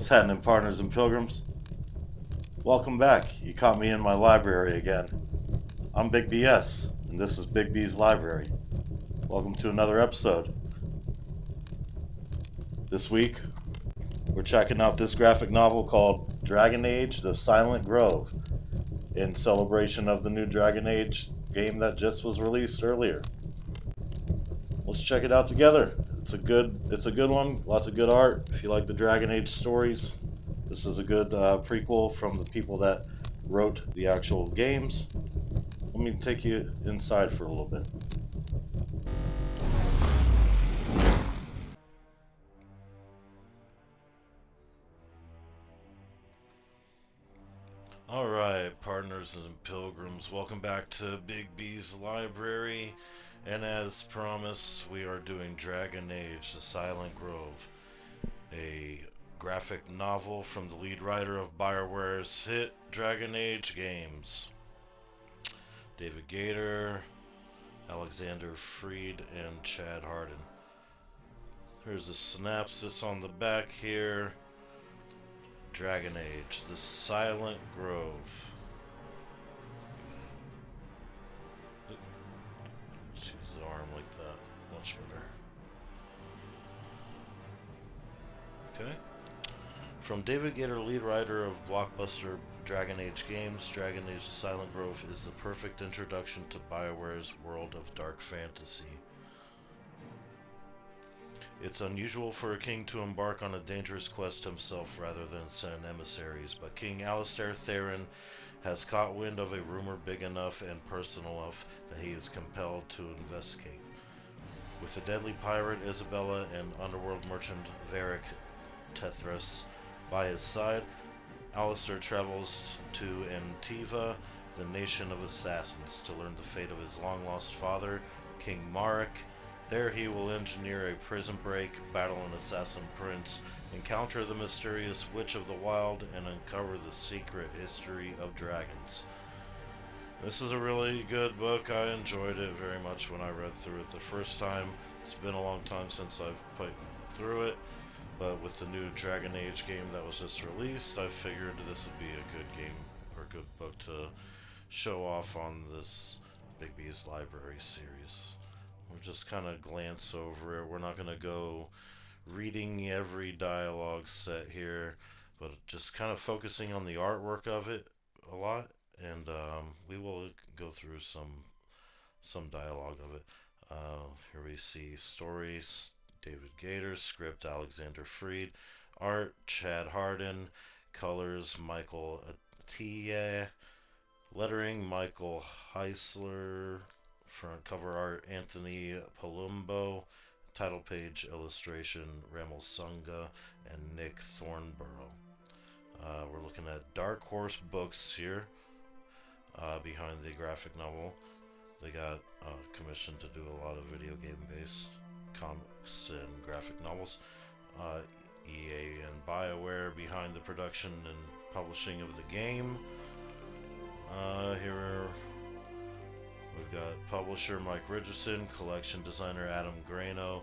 happening, partners and pilgrims? Welcome back. You caught me in my library again. I'm Big BS, and this is Big B's Library. Welcome to another episode. This week, we're checking out this graphic novel called Dragon Age: The Silent Grove, in celebration of the new Dragon Age game that just was released earlier. Let's check it out together. It's a good one. Lots of good art. If you like the Dragon Age stories, this is a good prequel from the people that wrote the actual games. Let me take you inside for a little bit. Alright, partners and pilgrims, welcome back to Big B's Library. And as promised, we are doing Dragon Age: The Silent Grove, a graphic novel from the lead writer of BioWare's hit Dragon Age games. David Gator, Alexander Freed, and Chad Hardin. Here's a synopsis on the back here. Dragon Age: The Silent Grove. Let's use the arm like that. Much better. Okay. From David Gator, lead writer of blockbuster Dragon Age games, Dragon Age: The Silent Grove is the perfect introduction to BioWare's world of dark fantasy. It's unusual for a king to embark on a dangerous quest himself rather than send emissaries, but King Alistair Theron has caught wind of a rumor big enough and personal enough that he is compelled to investigate. With the deadly pirate Isabella and underworld merchant Varric Tethras by his side, Alistair travels to Antiva, the nation of assassins, to learn the fate of his long-lost father, King Marek. There he will engineer a prison break, battle an assassin prince, encounter the mysterious Witch of the Wild, and uncover the secret history of dragons. This is a really good book. I enjoyed it very much when I read through it the first time. It's been a long time since I've played through it, but with the new Dragon Age game that was just released, I figured this would be a good game or a good book to show off on this Big B's Library series. We'll just kind of glance over it. We're not going to go reading every dialogue set here, but just kind of focusing on the artwork of it a lot, and we will go through some dialogue of it. Here we see stories, David Gator, script Alexander Freed, art Chad Hardin, colors Michael Atiyeh, lettering Michael Heisler, front cover art Anthony Palumbo, title page illustration Ramel Sunga and Nick Thornborough. We're looking at Dark Horse Books here, behind the graphic novel. They got commissioned to do a lot of video game based comics and graphic novels. EA and BioWare behind the production and publishing of the game. Here we've got publisher Mike Richardson, collection designer Adam Grano,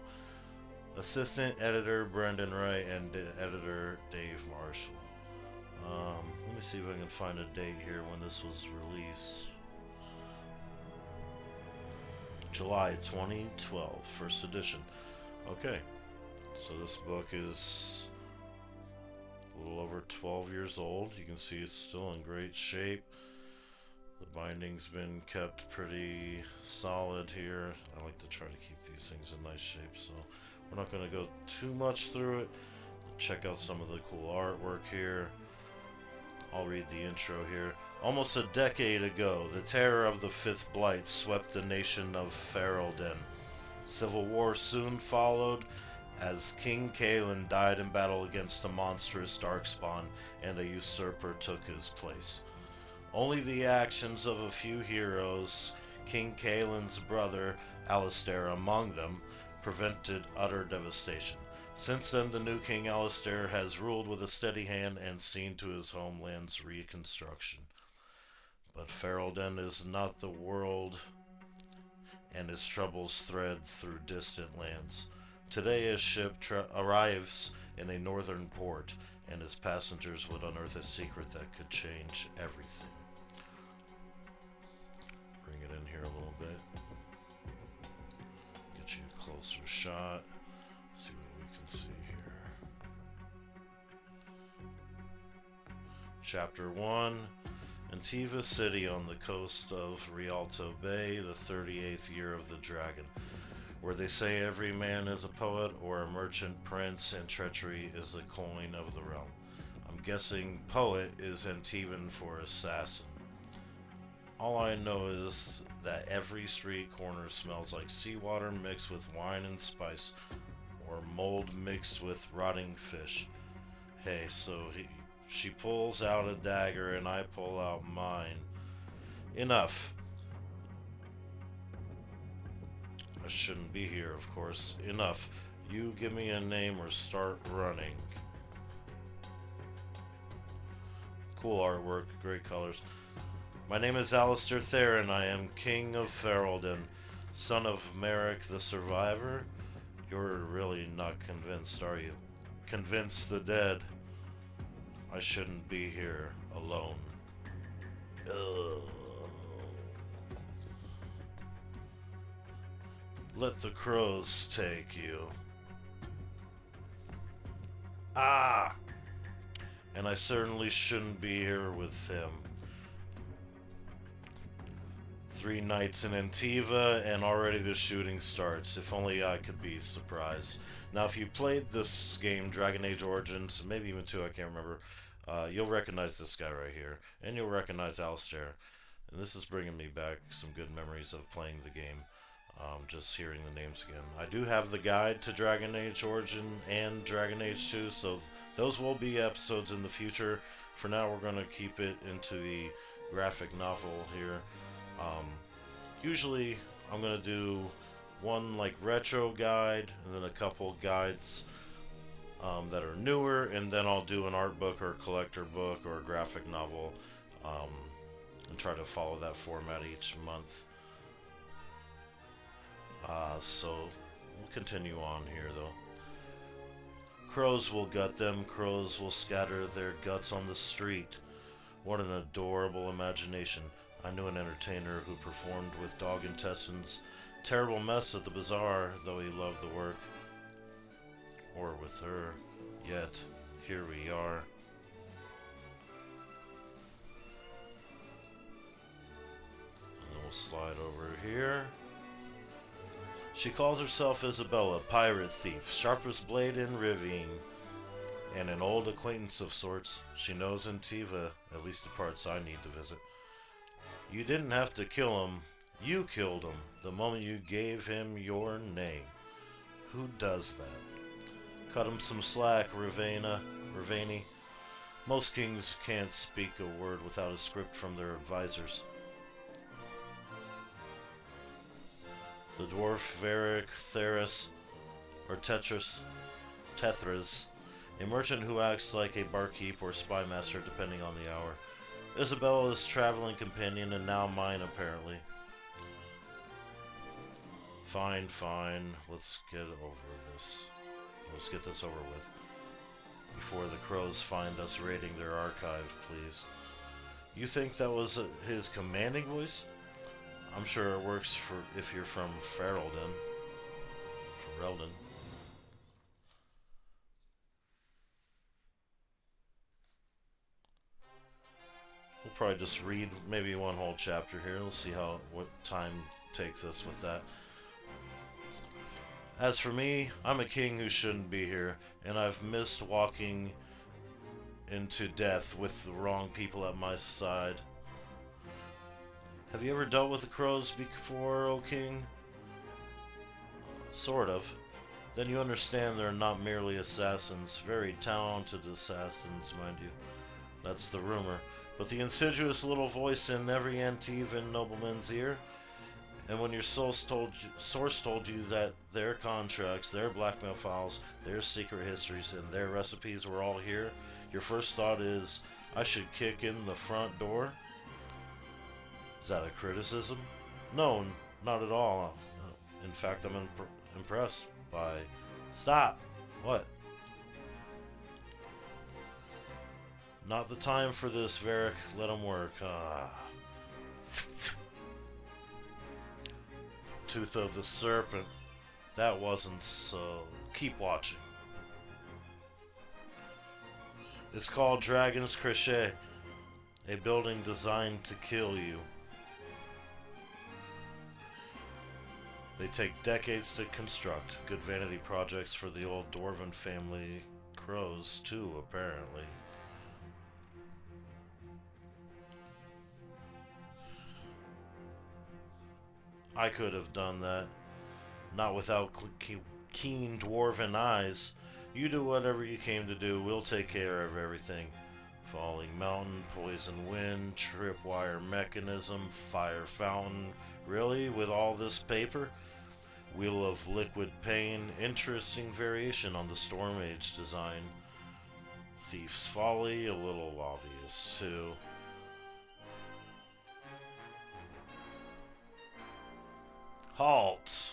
assistant editor Brendan Wright, and editor Dave Marshall. Let me see if I can find a date here when this was released. July 2012, first edition. Okay, so this book is a little over 12 years old. You can see it's still in great shape. The binding's been kept pretty solid here. I like to try to keep these things in nice shape, so we're not going to go too much through it. Check out some of the cool artwork here. I'll read the intro here. Almost a decade ago, the terror of the Fifth Blight swept the nation of Ferelden. Civil war soon followed as King Cailan died in battle against a monstrous darkspawn and a usurper took his place. Only the actions of a few heroes, King Cailan's brother Alistair among them, prevented utter devastation. Since then, the new King Alistair has ruled with a steady hand and seen to his homeland's reconstruction. But Ferelden is not the world, and its troubles thread through distant lands. Today, a ship arrives in a northern port, and its passengers would unearth a secret that could change everything. Bring it in here a little bit. Get you a closer shot. See what we can see here. Chapter 1. Antiva City on the coast of Rialto Bay, the 38th year of the dragon, where they say every man is a poet or a merchant prince and treachery is the coin of the realm. I'm guessing poet is Antivan for assassin. All I know is that every street corner smells like seawater mixed with wine and spice, or mold mixed with rotting fish. Hey, so she pulls out a dagger and I pull out mine. Enough. I shouldn't be here, of course. Enough. You give me a name or start running. Cool artwork, great colors. My name is Alistair Theron. I am King of Ferelden, son of Merrick the Survivor. You're really not convinced, are you? Convince the dead. I shouldn't be here alone. Ugh. Let the crows take you. Ah! And I certainly shouldn't be here with him. 3 nights in Antiva, and already the shooting starts. If only I could be surprised. Now, if you played this game, Dragon Age Origins, maybe even 2, I can't remember, you'll recognize this guy right here. And you'll recognize Alistair. And this is bringing me back some good memories of playing the game. Just hearing the names again. I do have the guide to Dragon Age Origin and Dragon Age 2, so those will be episodes in the future. For now, we're going to keep it into the graphic novel here. Usually, I'm going to do one like retro guide, and then a couple guides that are newer, and then I'll do an art book or collector book or a graphic novel, and try to follow that format each month. So we'll continue on here though. Crows will gut them, crows will scatter their guts on the street. What an adorable imagination. I knew an entertainer who performed with dog intestines. Terrible mess at the bazaar, though he loved the work. Or with her. Yet, here we are. And then we'll slide over here. She calls herself Isabella, pirate thief, sharpest blade in Rivian, and an old acquaintance of sorts. She knows Antiva, at least the parts I need to visit. You didn't have to kill him. You killed him the moment you gave him your name. Who does that? Cut him some slack, Ravani. Most kings can't speak a word without a script from their advisors. The dwarf Varric Theris, or Tethras, a merchant who acts like a barkeep or spy master depending on the hour. Isabella's traveling companion, and now mine apparently. Fine. Let's get over this. Let's get this over with. Before the crows find us raiding their archive, please. You think that was his commanding voice? I'm sure it works for if you're from Ferelden. We'll probably just read maybe one whole chapter here. We'll see what time takes us with that. As for me, I'm a king who shouldn't be here, and I've missed walking into death with the wrong people at my side. Have you ever dealt with the crows before, O king? Sort of. Then you understand they're not merely assassins, very talented assassins, mind you. That's the rumor. But the insidious little voice in every Antivan nobleman's ear, and when your source told you that their contracts, their blackmail files, their secret histories, and their recipes were all here, your first thought is, I should kick in the front door? Is that a criticism? No, not at all. In fact, I'm impressed by Stop! What? Not the time for this, Varric. Let him work. Tooth of the Serpent. That wasn't so. Keep watching. It's called Dragon's Crochet, a building designed to kill you. They take decades to construct. Good vanity projects for the old Dwarven family crows, too, apparently. I could have done that. Not without keen dwarven eyes. You do whatever you came to do. We'll take care of everything. Falling mountain, poison wind, tripwire mechanism, fire fountain. Really? With all this paper? Wheel of liquid pain. Interesting variation on the Storm Age design. Thief's Folly. A little obvious, too. Halt!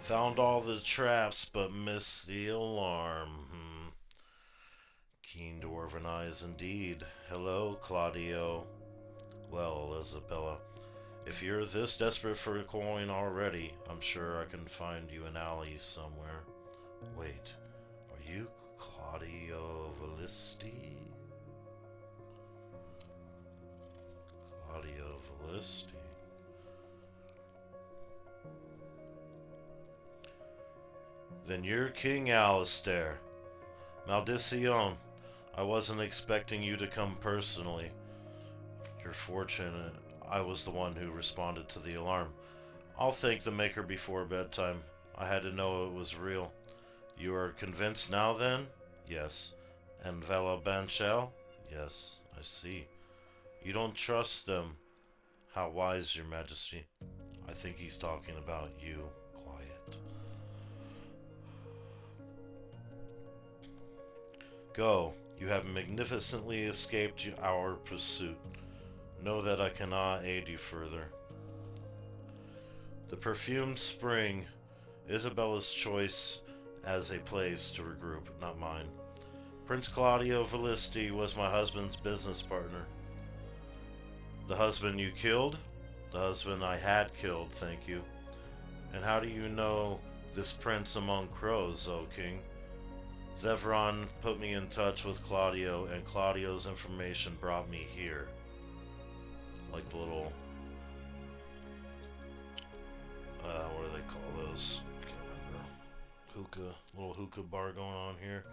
Found all the traps, but missed the alarm. Keen dwarven eyes indeed. Hello, Claudio. Well, Isabella, if you're this desperate for a coin already, I'm sure I can find you an alley somewhere. Wait, are you Claudio Valisti? Claudio Valisti. Then you're King Alistair. Maldición. I wasn't expecting you to come personally. You're fortunate I was the one who responded to the alarm. I'll thank the Maker before bedtime. I had to know it was real. You are convinced now then? Yes. And Vala Banchel? Yes, I see. You don't trust them. How wise, Your Majesty. I think he's talking about you. Quiet. Go. You have magnificently escaped our pursuit. Know that I cannot aid you further. The perfumed spring. Isabella's choice as a place to regroup, not mine. Prince Claudio Valisti was my husband's business partner. The husband you killed? The husband I had killed, thank you. And how do you know this prince among crows, O king? Zevran put me in touch with Claudio, and Claudio's information brought me here. Like the little... what do they call those? I can't remember. Little hookah bar going on here.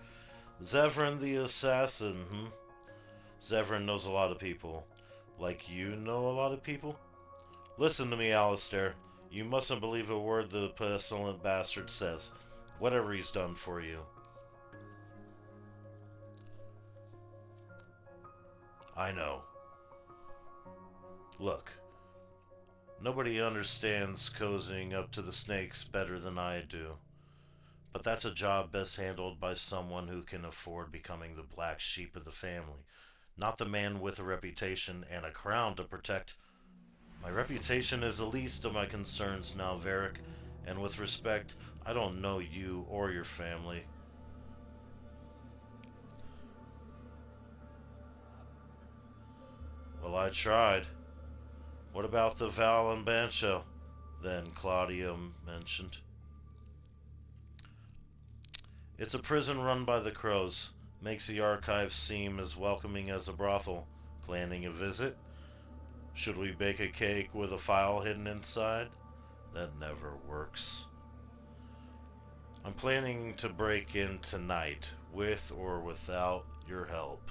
Zevran the assassin, Zevran knows a lot of people. Like you know a lot of people? Listen to me, Alistair. You mustn't believe a word the pestilent bastard says. Whatever he's done for you. I know. Look. Nobody understands cozying up to the snakes better than I do. But that's a job best handled by someone who can afford becoming the black sheep of the family. Not the man with a reputation and a crown to protect. My reputation is the least of my concerns now, Varric, and with respect, I don't know you or your family. Well, I tried. What about the Val and Bancho? Then Claudio mentioned. It's a prison run by the crows. Makes the archives seem as welcoming as a brothel. Planning a visit? Should we bake a cake with a file hidden inside? That never works. I'm planning to break in tonight, with or without your help.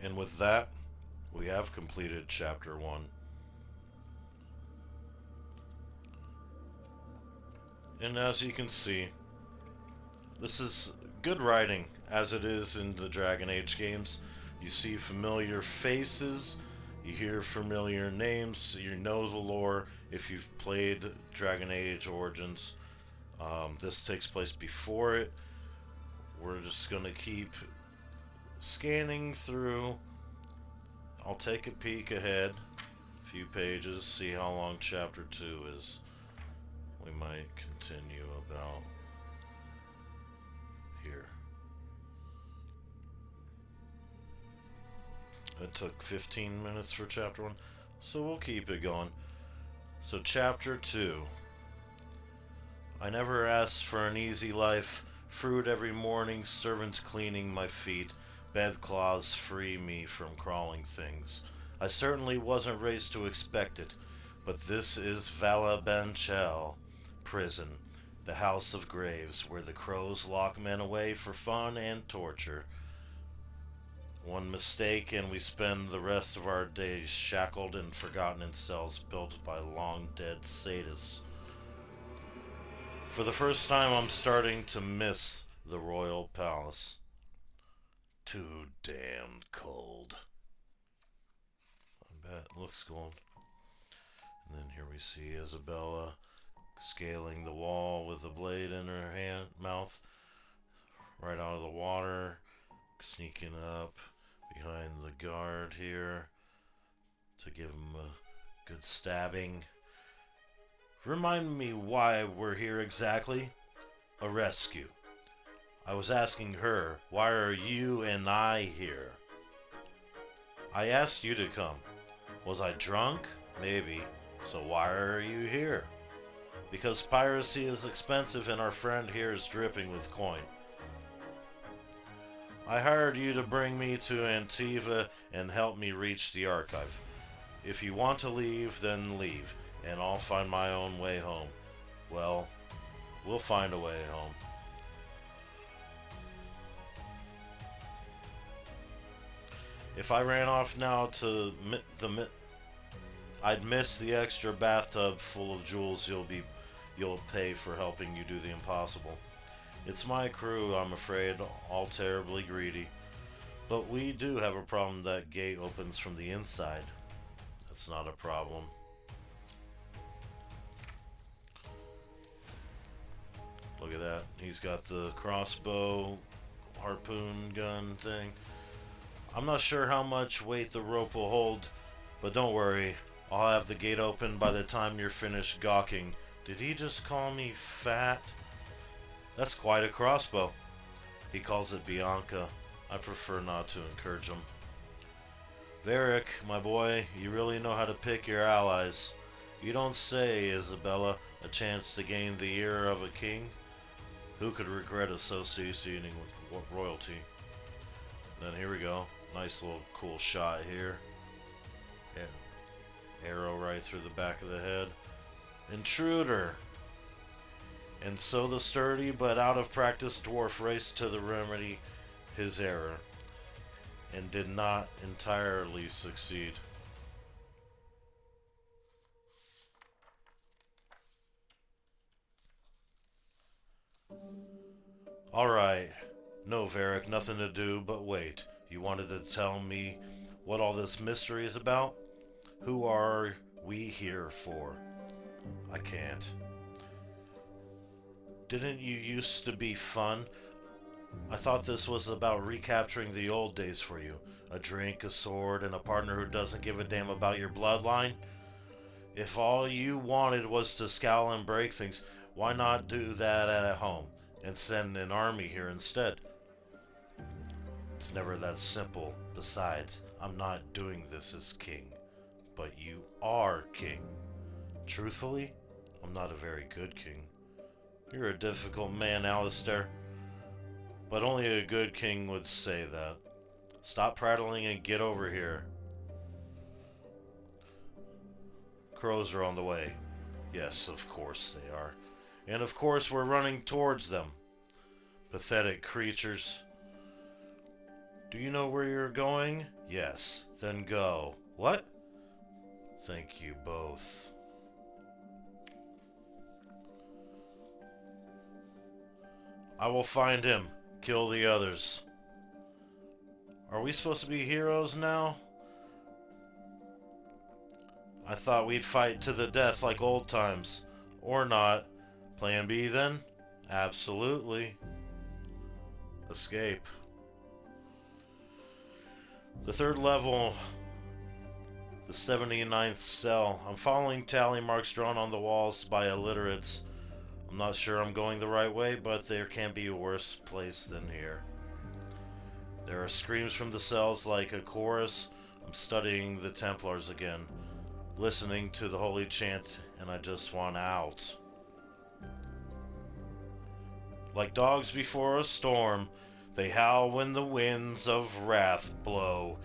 And with that, we have completed Chapter 1. And as you can see, this is good writing, as it is in the Dragon Age games. You see familiar faces, you hear familiar names, you know the lore if you've played Dragon Age Origins. This takes place before it. We're just going to keep scanning through I'll take a peek ahead, a few pages, see how long chapter 2 is. We might continue about here. It took 15 minutes for chapter 1, so we'll keep it going. So chapter 2. I never asked for an easy life, fruit every morning, servants cleaning my feet, bedcloths free me from crawling things. I certainly wasn't raised to expect it, but this is Valabanchel prison, the house of graves, where the crows lock men away for fun and torture. One mistake and we spend the rest of our days shackled and forgotten in cells built by long-dead sadists. For the first time I'm starting to miss the royal palace. Too damned cold. I bet. Looks cold. And then here we see Isabella scaling the wall with a blade in her mouth, right out of the water, sneaking up behind the guard here to give him a good stabbing. Remind me why we're here exactly? A rescue. I was asking her, why are you and I here? I asked you to come. Was I drunk? Maybe. So why are you here? Because piracy is expensive and our friend here is dripping with coin. I hired you to bring me to Antiva and help me reach the archive. If you want to leave, then leave, and I'll find my own way home. Well, we'll find a way home. If I ran off now to I'd miss the extra bathtub full of jewels you'll pay for helping you do the impossible. It's my crew, I'm afraid, all terribly greedy. But we do have a problem. That gate opens from the inside. That's not a problem. Look at that. He's got the crossbow, harpoon gun thing. I'm not sure how much weight the rope will hold, but don't worry. I'll have the gate open by the time you're finished gawking. Did he just call me fat? That's quite a crossbow. He calls it Bianca. I prefer not to encourage him. Varric, my boy, you really know how to pick your allies. You don't say, Isabella, a chance to gain the ear of a king? Who could regret associating with royalty? Then here we go. Nice little cool shot here. Yeah. Arrow right through the back of the head. Intruder! And so the sturdy but out of practice dwarf raced to remedy his error, and did not entirely succeed. Alright. No, Varric, nothing to do but wait. You wanted to tell me what all this mystery is about? Who are we here for? I can't. Didn't you used to be fun? I thought this was about recapturing the old days for you. A drink, a sword, and a partner who doesn't give a damn about your bloodline? If all you wanted was to scowl and break things, why not do that at home and send an army here instead? It's never that simple. Besides, I'm not doing this as king. But you are king. Truthfully, I'm not a very good king. You're a difficult man, Alistair. But only a good king would say that. Stop prattling and get over here. Crows are on the way. Yes, of course they are. And of course we're running towards them. Pathetic creatures. Do you know where you're going? Yes. Then go. What? Thank you both. I will find him. Kill the others. Are we supposed to be heroes now? I thought we'd fight to the death like old times. Or not. Plan B then? Absolutely. Escape. The third level The 79th cell. I'm following tally marks drawn on the walls by illiterates. I'm not sure I'm going the right way, but there can't be a worse place than here. There are screams from the cells like a chorus. I'm studying the Templars again, listening to the holy chant, and I just want out. Like dogs before a storm, they howl when the winds of wrath blow.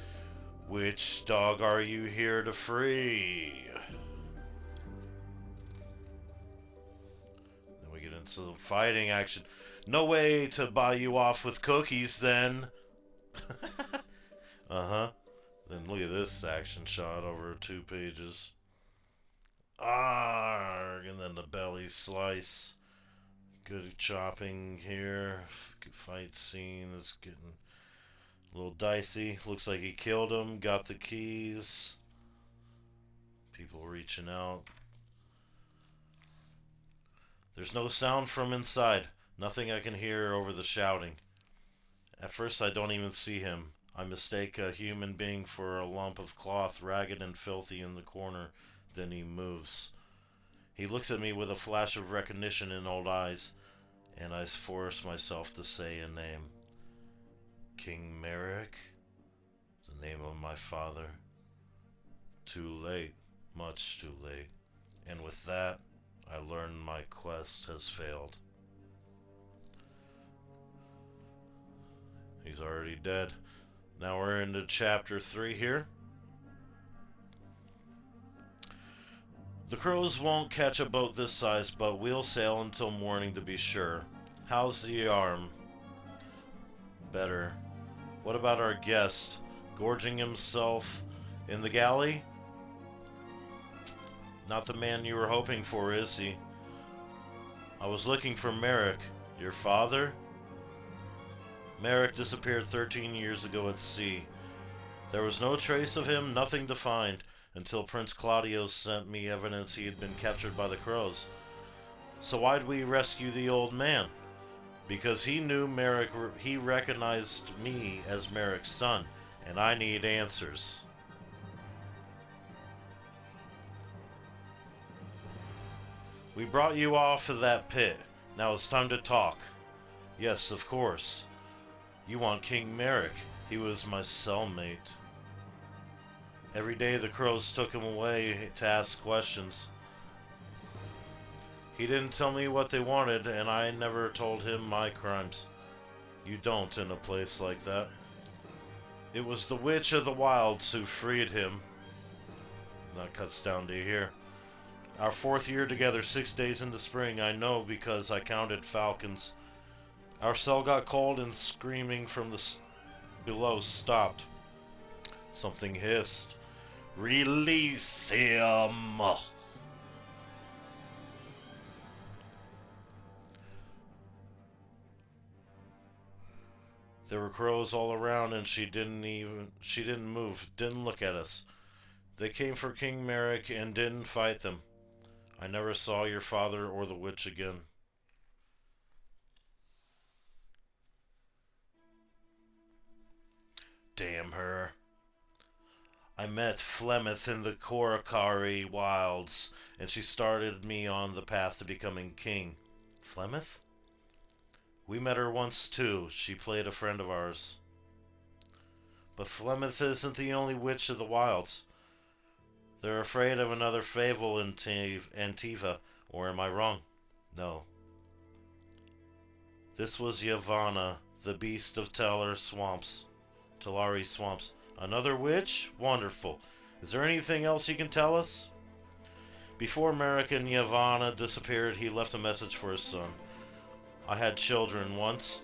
Which dog are you here to free? Then we get into some fighting action. No way to buy you off with cookies then. Uh-huh. Then look at this action shot over 2 pages. Arrgh, and then the belly slice. Good chopping here. Good fight scene. It's getting a little dicey. Looks like he killed him. Got the keys. People reaching out. There's no sound from inside. Nothing I can hear over the shouting. At first I don't even see him. I mistake a human being for a lump of cloth, ragged and filthy in the corner. Then he moves. He looks at me with a flash of recognition in old eyes, and I force myself to say a name. King Merrick? The name of my father. Too late. Much too late. And with that, I learn my quest has failed. He's already dead. Now we're into chapter 3 here. The crows won't catch a boat this size, but we'll sail until morning to be sure. How's the arm? Better. What about our guest? Gorging himself in the galley? Not the man you were hoping for, is he? I was looking for Merrick. Your father? Merrick disappeared 13 years ago at sea. There was no trace of him, nothing to find, until Prince Claudio sent me evidence he had been captured by the crows. So why'd we rescue the old man? Because he knew Merrick, he recognized me as Merrick's son, and I need answers. We brought you off of that pit. Now it's time to talk. Yes, of course. You want King Merrick. He was my cellmate. Every day the crows took him away to ask questions. He didn't tell me what they wanted, and I never told him my crimes. You don't in a place like that. It was the Witch of the Wilds who freed him. That cuts down to here. Our 4th year together, 6 days into spring, I know because I counted falcons. Our cell got cold and screaming from the below stopped. Something hissed. Release him! There were crows all around and she didn't move, didn't look at us. They came for King Merrick and didn't fight them. I never saw your father or the witch again. Damn her. I met Flemeth in the Korokari wilds, and she started me on the path to becoming king. Flemeth? We met her once too. She played a friend of ours. But Flemeth isn't the only witch of the wilds. They're afraid of another Fable in Antiva, or am I wrong? No. This was Yavanna, the beast of Talari swamps. Another witch? Wonderful. Is there anything else you can tell us? Before Merrick and Yavanna disappeared, he left a message for his son. I had children once.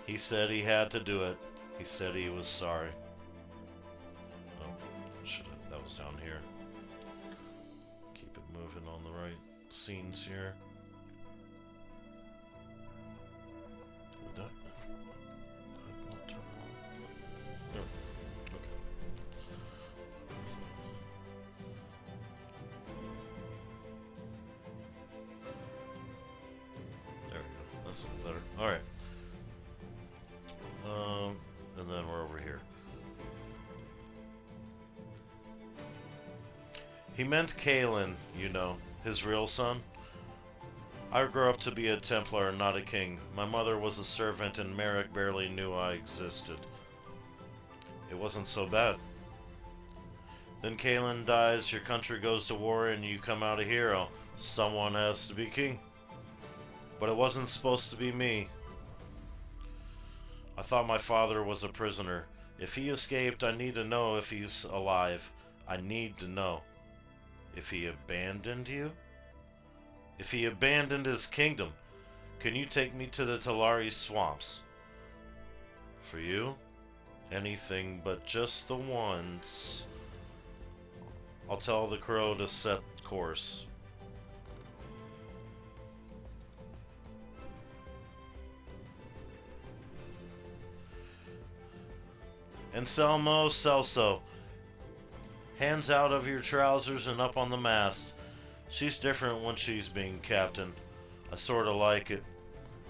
He said he had to do it. He said he was sorry. Oh, that was down here. Keep it moving on the right scenes here. Better. Alright. And then we're over here. He meant Kalen, you know, his real son. I grew up to be a Templar, not a king. My mother was a servant and Merrick barely knew I existed. It wasn't so bad. Then Kalen dies, your country goes to war, and you come out a hero. Someone has to be king. But it wasn't supposed to be me. I thought my father was a prisoner. If he escaped, I need to know if he's alive. I need to know. If he abandoned you? If he abandoned his kingdom, can you take me to the Talari swamps? For you? Anything but just the once. I'll tell the crow to set course. Anselmo Celso. Hands out of your trousers and up on the mast. She's different when she's being captain. I sorta like it.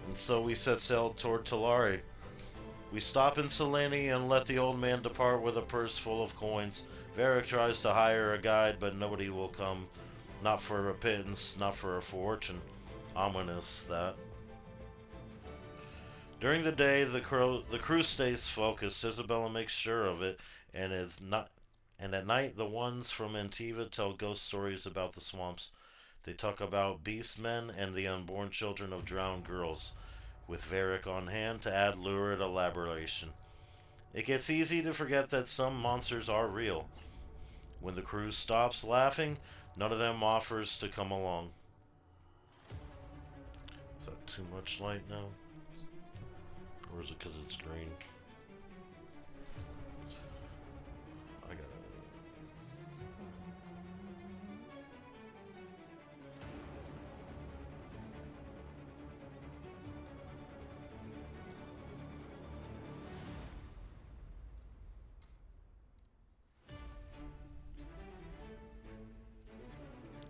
And so we set sail toward Talari. We stop in Selene and let the old man depart with a purse full of coins. Varric tries to hire a guide, but nobody will come. Not for a pittance, not for a fortune. Ominous, that. During the day, the crew stays focused. Isabella makes sure of it, and at night, the ones from Antiva tell ghost stories about the swamps. They talk about beast men and the unborn children of drowned girls, with Varric on hand to add lurid elaboration. It gets easy to forget that some monsters are real. When the crew stops laughing, none of them offers to come along. Is that too much light now? Or is it because it's green? I gotta...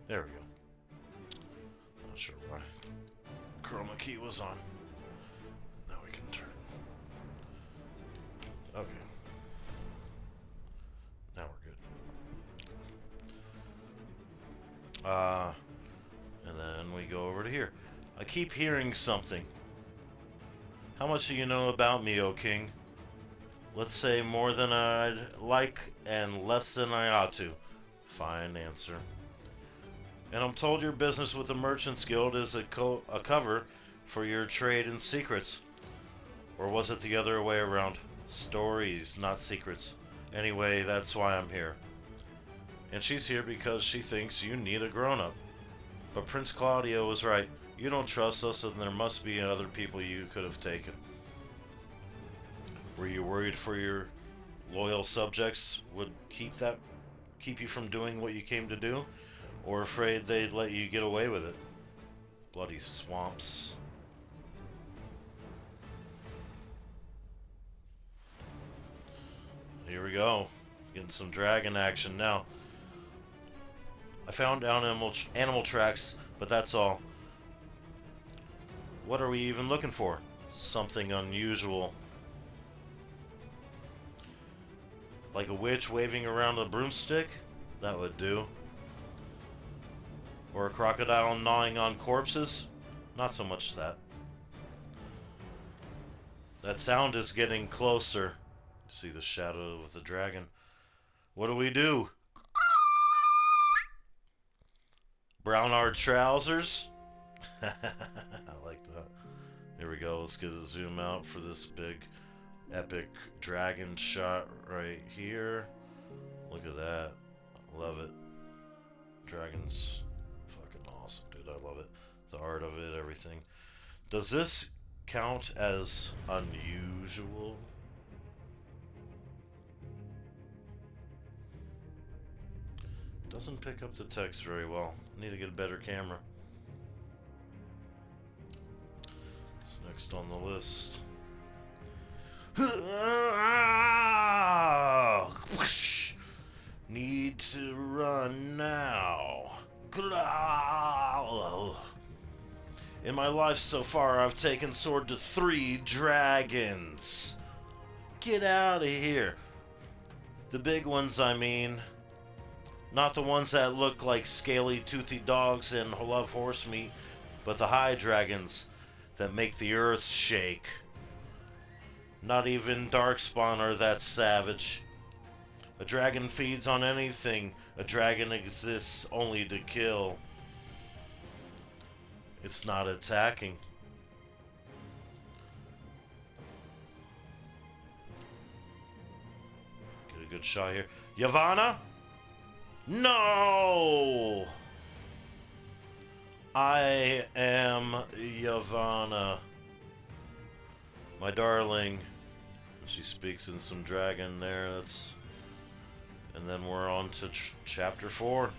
There we go. Not sure why. Chroma key was on. Now we can turn. Okay. Now we're good. And then we go over to here. I keep hearing something. How much do you know about me, O King? Let's say more than I'd like and less than I ought to. Fine answer. And I'm told your business with the Merchants Guild is a cover for your trade in secrets. Or was it the other way around? Stories, not secrets. Anyway, that's why I'm here. And she's here because she thinks you need a grown-up. But Prince Claudio was right. You don't trust us, and there must be other people you could have taken. Were you worried for your loyal subjects would keep you from doing what you came to do? Or afraid they'd let you get away with it? Bloody swamps. Here we go. Getting some dragon action now. I found animal tracks, but that's all. What are we even looking for? Something unusual. Like a witch waving around a broomstick? That would do. Or a crocodile gnawing on corpses? Not so much that. That sound is getting closer. See the shadow of the dragon. What do we do? Brown our trousers? I like that. Here we go. Let's get a zoom out for this big epic dragon shot right here. Look at that. Love it. Dragon's fucking awesome, dude. I love it. The art of it, everything. Does this count as unusual? Doesn't pick up the text very well. Need to get a better camera. What's next on the list? Need to run now. In my life so far, I've taken sword to 3 dragons. Get out of here. The big ones, I mean. Not the ones that look like scaly, toothy dogs and love horse meat, but the high dragons that make the earth shake. Not even Darkspawn are that savage. A dragon feeds on anything. A dragon exists only to kill. It's not attacking. Get a good shot here. Yavanna? No! I am Yavanna. My darling. She speaks in some dragon there. And then we're on to chapter 4.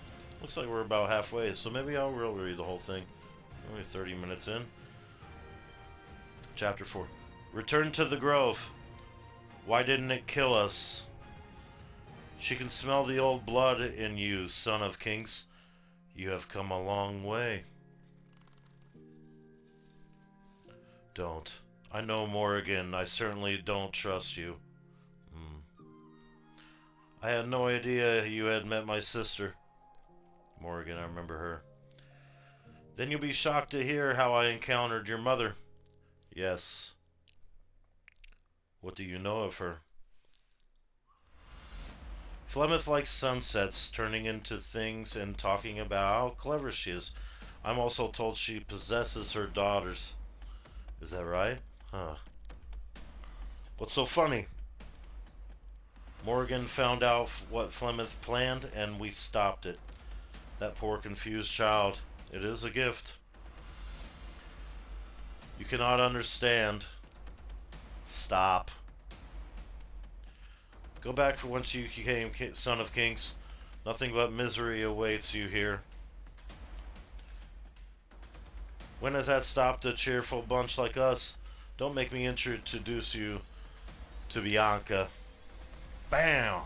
Looks like we're about halfway, so maybe I'll read the whole thing. Only 30 minutes in. Chapter 4. Return to the grove. Why didn't it kill us? She can smell the old blood in you, son of kings. You have come a long way. Don't. I know Morrigan. I certainly don't trust you. I had no idea you had met my sister. Morrigan, I remember her. Then you'll be shocked to hear how I encountered your mother. Yes. What do you know of her? Flemeth likes sunsets, turning into things and talking about how clever she is. I'm also told she possesses her daughters. Is that right? Huh. What's so funny? Morrigan found out what Flemeth planned, and we stopped it. That poor confused child. It is a gift. You cannot understand. Stop. Go back for once you became son of kings. Nothing but misery awaits you here. When has that stopped a cheerful bunch like us? Don't make me introduce you to Bianca. Bam!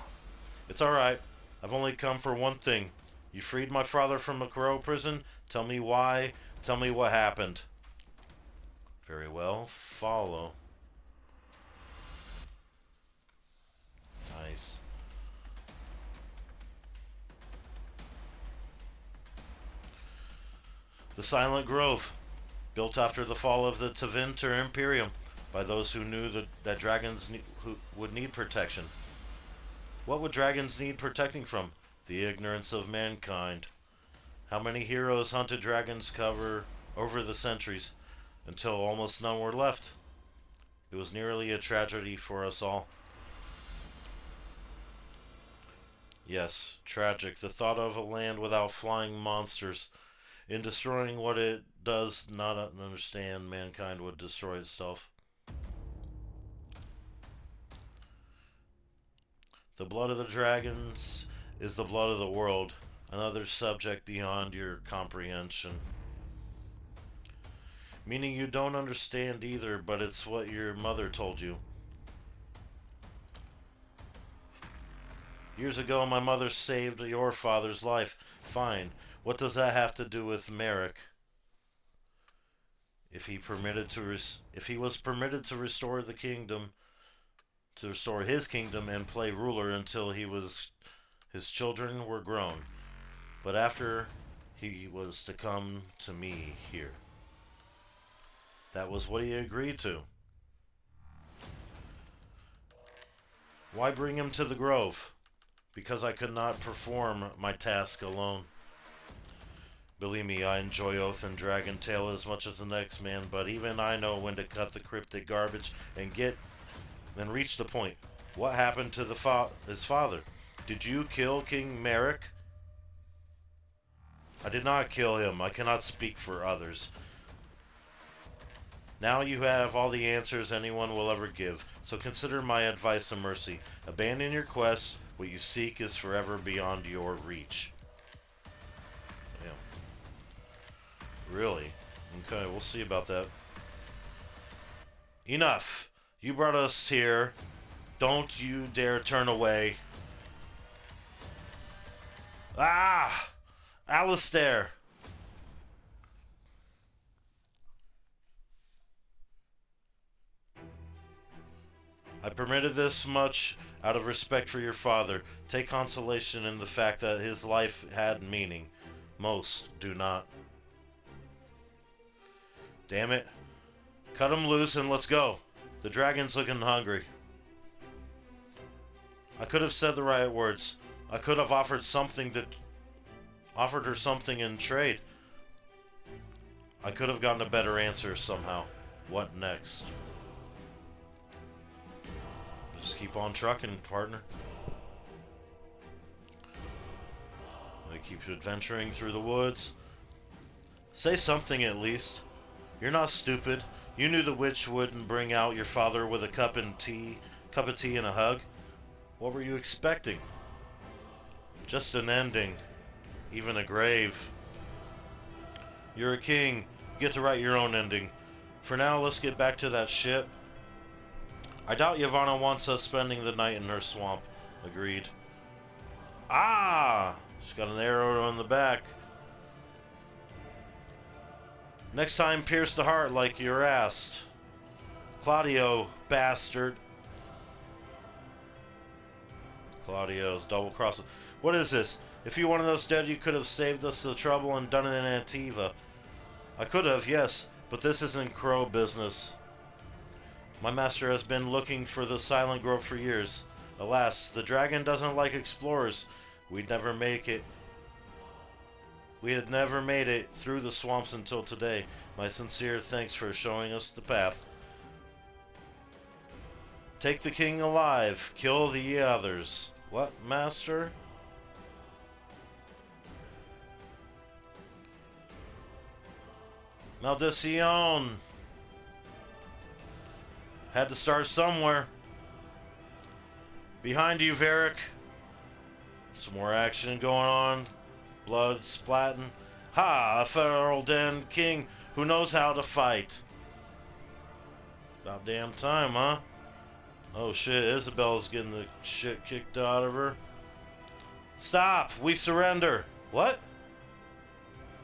It's alright. I've only come for one thing. You freed my father from a crow prison? Tell me why. Tell me what happened. Very well. Follow. Nice. The Silent Grove. Built after the fall of the Tevinter Imperium by those who knew that dragons would need protection. What would dragons need protecting from? The ignorance of mankind. How many heroes hunted dragons over the centuries until almost none were left? It was nearly a tragedy for us all. Yes, tragic. The thought of a land without flying monsters. In destroying what it does not understand, mankind would destroy itself. The blood of the dragons is the blood of the world, another subject beyond your comprehension. Meaning you don't understand either, but it's what your mother told you. Years ago, my mother saved your father's life. Fine. What does that have to do with Merrick? If he was permitted to restore the kingdom, to restore his kingdom and play ruler until his children were grown, but after he was to come to me here. That was what he agreed to. Why bring him to the grove? Because I could not perform my task alone. Believe me, I enjoy Oath and Dragon Tale as much as the next man, but even I know when to cut the cryptic garbage and reach the point. What happened to his father? Did you kill King Merrick? I did not kill him. I cannot speak for others. Now you have all the answers anyone will ever give, so consider my advice a mercy. Abandon your quest. What you seek is forever beyond your reach. Really? Okay, we'll see about that. Enough! You brought us here. Don't you dare turn away. Ah! Alistair! I permitted this much out of respect for your father. Take consolation in the fact that his life had meaning. Most do not. Damn it. Cut him loose and let's go. The dragon's looking hungry. I could have said the right words. I could have offered her something in trade. I could have gotten a better answer somehow. What next? Just keep on trucking, partner. I keep adventuring through the woods. Say something at least. You're not stupid. You knew the witch wouldn't bring out your father with a cup of tea and a hug. What were you expecting? Just an ending. Even a grave. You're a king. You get to write your own ending. For now, let's get back to that ship. I doubt Yavanna wants us spending the night in her swamp. Agreed. Ah! She's got an arrow on the back. Next time, pierce the heart like you're asked. Claudio, bastard. Claudio's double-crossing. What is this? If you wanted us dead, you could have saved us the trouble and done it in Antiva. I could have, yes, but this isn't crow business. My master has been looking for the Silent Grove for years. Alas, the dragon doesn't like explorers. We had never made it through the swamps until today. My sincere thanks for showing us the path. Take the king alive. Kill the others. What, master? Maldición! Had to start somewhere. Behind you, Varric. Some more action going on. Blood splatting. Ha! A Ferelden king who knows how to fight. About damn time, huh? Oh shit, Isabel's getting the shit kicked out of her. Stop! We surrender! What?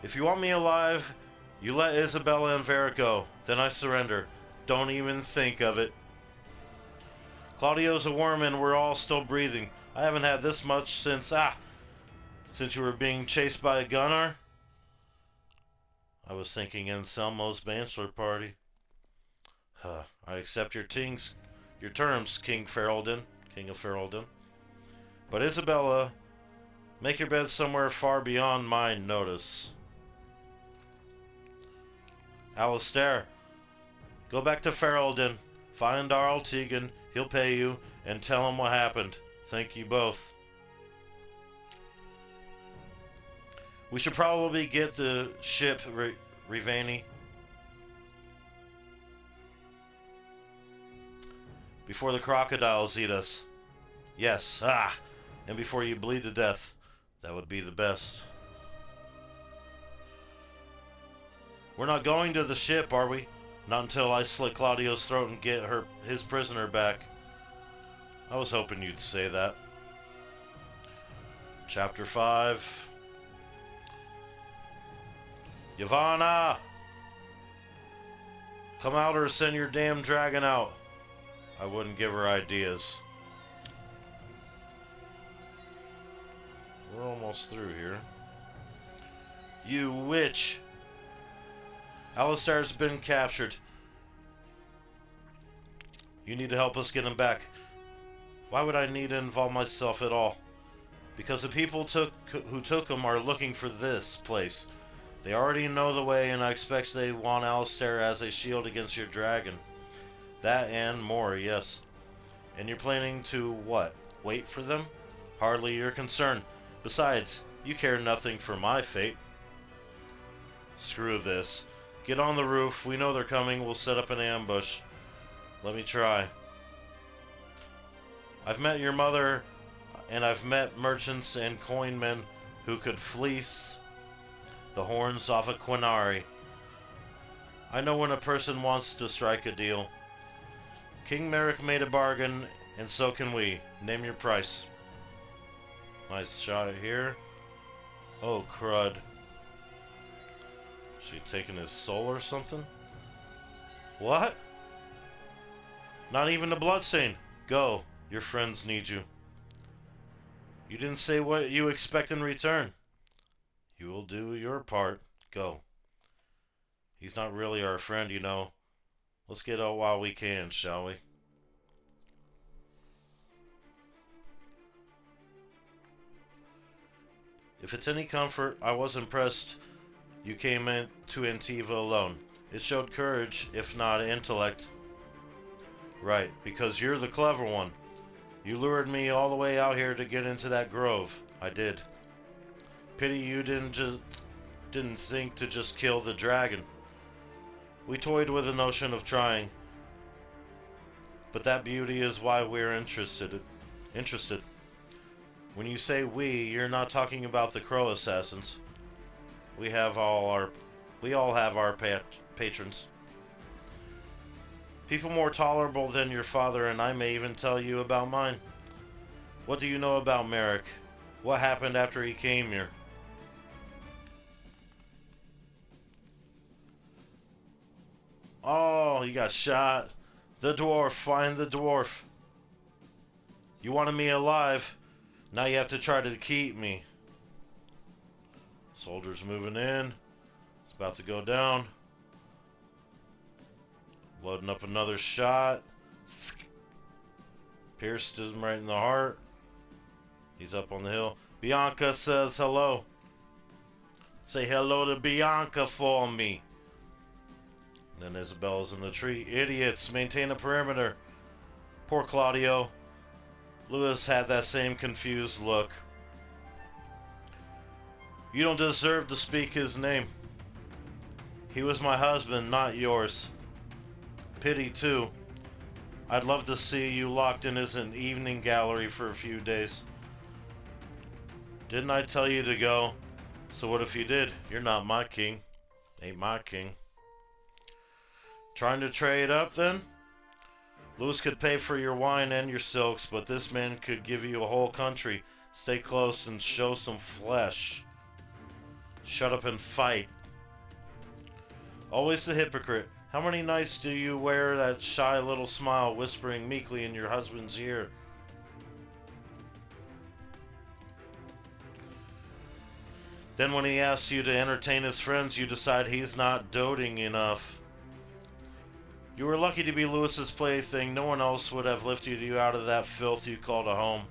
If you want me alive, you let Isabella and Varric go. Then I surrender. Don't even think of it. Claudio's a worm and we're all still breathing. I haven't had this much since you were being chased by a gunner. I was thinking Anselmo's bachelor party. I accept your terms, King Ferelden, King of Ferelden. But Isabella, make your bed somewhere far beyond my notice. Alistair, go back to Ferelden, find Arl Tegan, he'll pay you, and tell him what happened. Thank you both. We should probably get the ship, Rivani. Before the crocodiles eat us. Yes, and before you bleed to death. That would be the best. We're not going to the ship, are we? Not until I slit Claudio's throat and get his prisoner back. I was hoping you'd say that. Chapter 5. Yavanna! Come out or send your damn dragon out. I wouldn't give her ideas. We're almost through here. You witch! Alistair's been captured. You need to help us get him back. Why would I need to involve myself at all? Because the people who took him are looking for this place. They already know the way, and I expect they want Alistair as a shield against your dragon. That and more, yes. And you're planning to what? Wait for them? Hardly your concern. Besides, you care nothing for my fate. Screw this. Get on the roof. We know they're coming. We'll set up an ambush. Let me try. I've met your mother, and I've met merchants and coinmen who could fleece the horns off a Quinari. I know when a person wants to strike a deal. King Merrick made a bargain, and so can we. Name your price. Nice shot here. Oh, crud. She taking his soul or something? What? Not even a bloodstain. Go. Your friends need you. You didn't say what you expect in return. You will do your part. Go. He's not really our friend, you know. Let's get out while we can, shall we? If it's any comfort, I was impressed you came in to Antiva alone. It showed courage, if not intellect. Right, because you're the clever one. You lured me all the way out here to get into that grove. I did. Pity you didn't think to just kill the dragon. We toyed with the notion of trying, but that beauty is why we're interested. When you say we, you're not talking about the crow assassins. We all have our patrons. People more tolerable than your father, and I may even tell you about mine. What do you know about Merrick? What happened after he came here? Oh, he got shot. The dwarf, find the dwarf. You wanted me alive. Now you have to try to keep me. Soldiers moving in. It's about to go down. Loading up another shot. Pierced him right in the heart. He's up on the hill. Bianca says hello. Say hello to Bianca for me. And then Isabella's in the tree. Idiots, maintain a perimeter. Poor Claudio. Lewis had that same confused look. You don't deserve to speak his name. He was my husband, not yours. Pity, too. I'd love to see you locked in as an evening gallery for a few days. Didn't I tell you to go? So what if you did? You're not my king. Ain't my king. Trying to trade up, then? Lewis could pay for your wine and your silks, but this man could give you a whole country. Stay close and show some flesh. Shut up and fight. Always the hypocrite. How many nights do you wear that shy little smile, whispering meekly in your husband's ear? Then when he asks you to entertain his friends, you decide he's not doting enough. You were lucky to be Lewis's plaything. No one else would have lifted you out of that filth you called a home.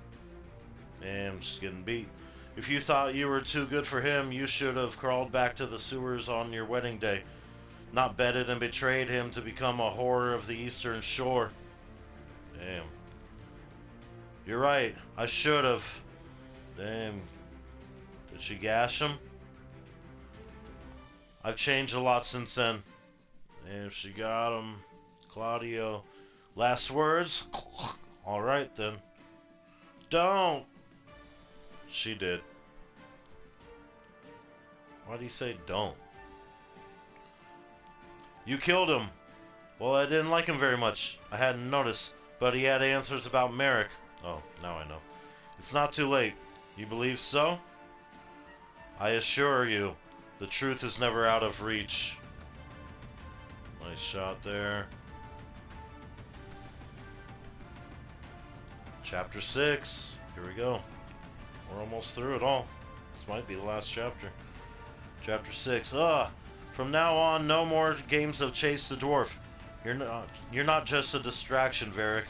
Damn, she's getting beat. If you thought you were too good for him, you should have crawled back to the sewers on your wedding day. Not bedded and betrayed him to become a horror of the Eastern Shore. Damn. You're right. I should have. Damn. Did she gash him? I've changed a lot since then. Damn, she got him. Claudio. Last words? Alright then. Don't! She did. Why do you say don't? You killed him. Well, I didn't like him very much. I hadn't noticed. But he had answers about Merrick. Oh, now I know. It's not too late. You believe so? I assure you, the truth is never out of reach. Nice shot there. Chapter 6. Here we go. We're almost through it all. This might be the last chapter. Chapter 6. From now on, no more games of Chase the Dwarf. You're not just a distraction, Varric.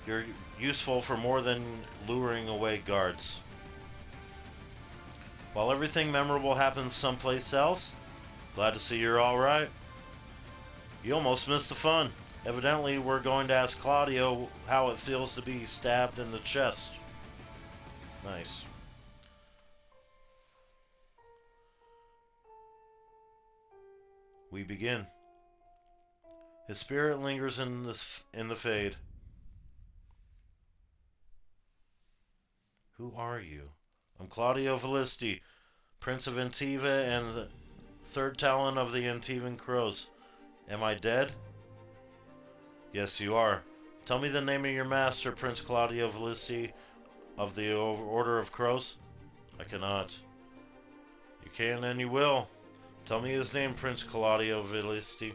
You're useful for more than luring away guards. While everything memorable happens someplace else, glad to see you're alright. You almost missed the fun. Evidently, we're going to ask Claudio how it feels to be stabbed in the chest. Nice. We begin. His spirit lingers in the fade. Who are you? I'm Claudio Velisti, Prince of Antiva and the third talent of the Antivan Crows. Am I dead? Yes, you are. Tell me the name of your master, Prince Claudio Velisti of the Order of Crows. I cannot. You can and you will. Tell me his name, Prince Claudio Velisti.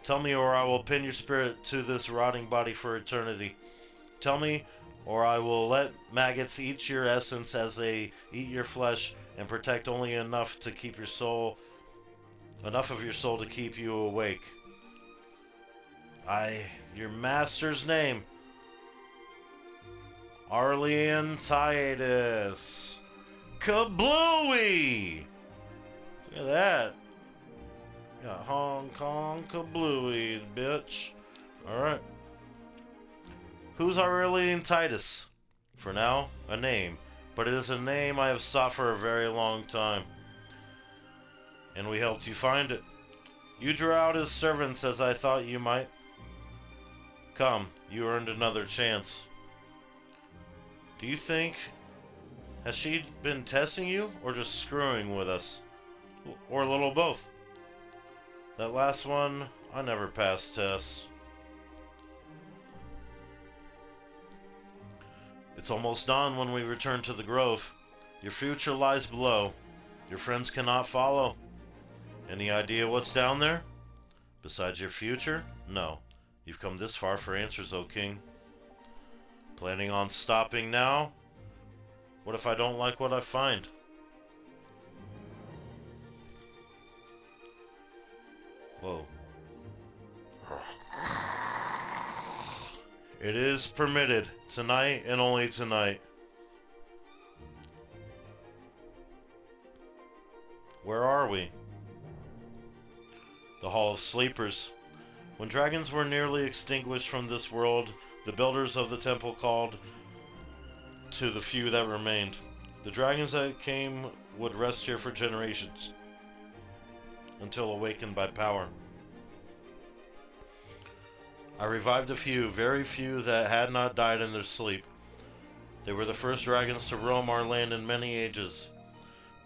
Tell me, or I will pin your spirit to this rotting body for eternity. Tell me, or I will let maggots eat your essence as they eat your flesh, and protect only enough to keep your soul, enough of your soul to keep you awake. Your master's name, Arleon Titus. Kablooey! Look at that. Got Hong Kong Kablooey, bitch. Alright. Who's Aurelian Titus? For now, a name. But it is a name I have sought for a very long time. And we helped you find it. You drew out his servants as I thought you might. Come, you earned another chance. Do you think... Has she been testing you, or just screwing with us? Or a little both? That last one, I never passed tests. It's almost dawn when we return to the grove. Your future lies below. Your friends cannot follow. Any idea what's down there? Besides your future? No. You've come this far for answers, O King. Planning on stopping now? What if I don't like what I find? Whoa. It is permitted. Tonight and only tonight. Where are we? The Hall of Sleepers. When dragons were nearly extinguished from this world, the builders of the temple called to the few that remained. The dragons that came would rest here for generations, until awakened by power. I revived a few, very few, that had not died in their sleep. They were the first dragons to roam our land in many ages,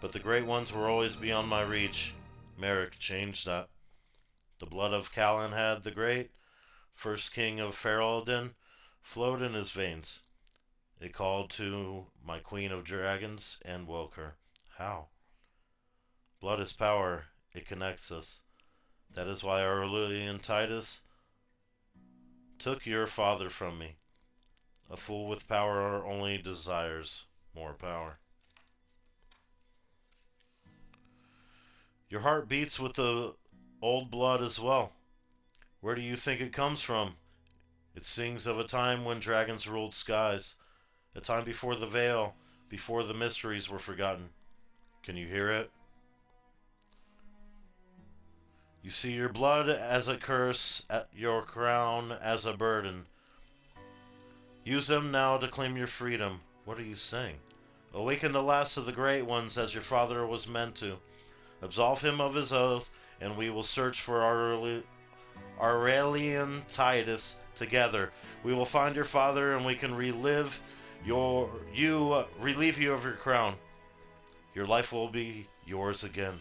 but the great ones were always beyond my reach. Merrick changed that. The blood of Calenhad the Great, first king of Ferelden, flowed in his veins. It called to my queen of dragons and woke her. How? Blood is power. It connects us. That is why Aurelian Titus took your father from me. A fool with power only desires more power. Your heart beats with the old blood as well. Where do you think it comes from? It sings of a time when dragons ruled skies. A time before the veil, before the mysteries were forgotten. Can you hear it? You see your blood as a curse, your crown as a burden. Use them now to claim your freedom. What are you saying? Awaken the last of the great ones as your father was meant to. Absolve him of his oath, and we will search for Aurelian Titus together. We will find your father, and we can relieve you of your crown. Your life will be yours again.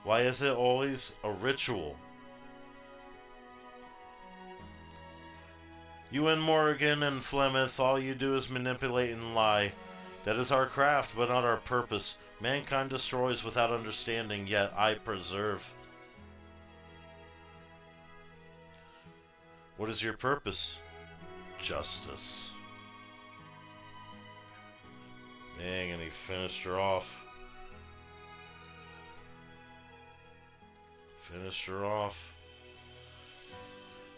Why is it always a ritual? You and Morrigan and Flemeth, all you do is manipulate and lie. That is our craft, but not our purpose. Mankind destroys without understanding, yet I preserve. What is your purpose? Justice. Dang, and he finished her off. Finished her off.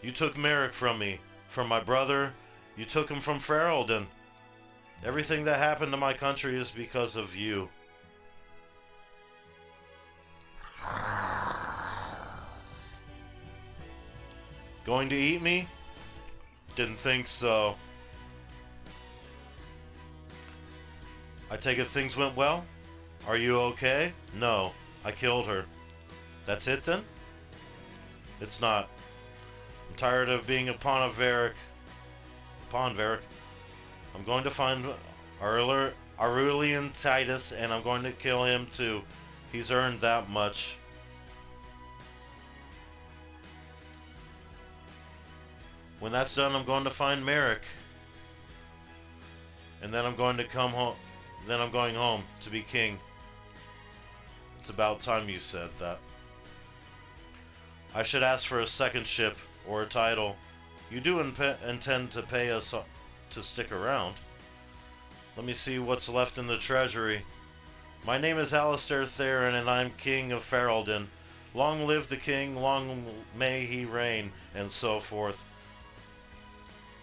You took Merrick from me, from my brother. You took him from Ferelden. Everything that happened to my country is because of you. Going to eat me? Didn't think so. I take it things went well? Are you okay? No, I killed her. That's it then? It's not. I'm tired of being a pawn of Varric. I'm going to find Aurelian Titus, and I'm going to kill him too. He's earned that much. When that's done, I'm going to find Merrick. And then I'm going to come home. Then I'm going home to be king. It's about time you said that. I should ask for a second ship or a title. You do intend to pay us to stick around. Let me see what's left in the treasury. My name is Alistair Theron, and I'm King of Ferelden. Long live the king, long may he reign, and so forth.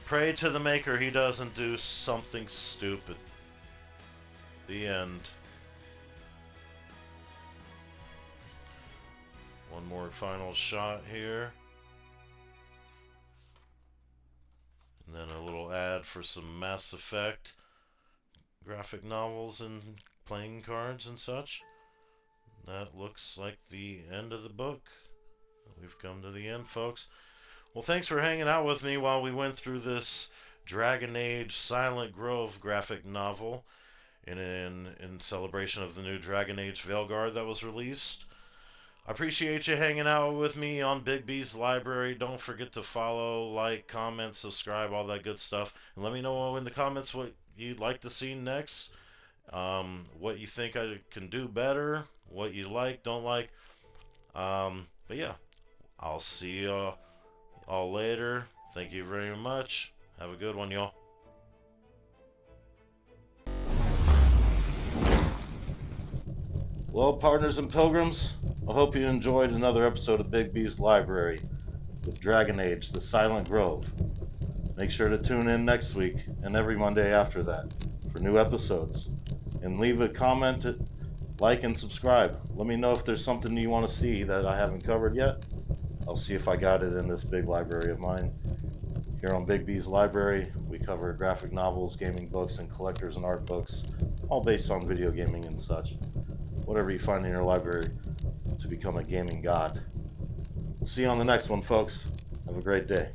Pray to the Maker he doesn't do something stupid. The end. One more final shot here. And then a little ad for some Mass Effect graphic novels and playing cards and such. That looks like the end of the book. We've come to the end, folks. Well, thanks for hanging out with me while we went through this Dragon Age Silent Grove graphic novel in celebration of the new Dragon Age Veilguard that was released. I appreciate you hanging out with me on Big B's Library. Don't forget to follow, like, comment, subscribe, all that good stuff. And let me know in the comments what you'd like to see next, what you think I can do better, what you like, don't like. But yeah, I'll see you all later. Thank you very much. Have a good one, y'all. Well, partners and pilgrims, I hope you enjoyed another episode of Big B's Library with Dragon Age, The Silent Grove. Make sure to tune in next week and every Monday after that for new episodes. And leave a comment, like, and subscribe. Let me know if there's something you want to see that I haven't covered yet. I'll see if I got it in this big library of mine. Here on Big B's Library, we cover graphic novels, gaming books, and collectors and art books, all based on video gaming and such. Whatever you find in your library to become a gaming god. See you on the next one, folks. Have a great day.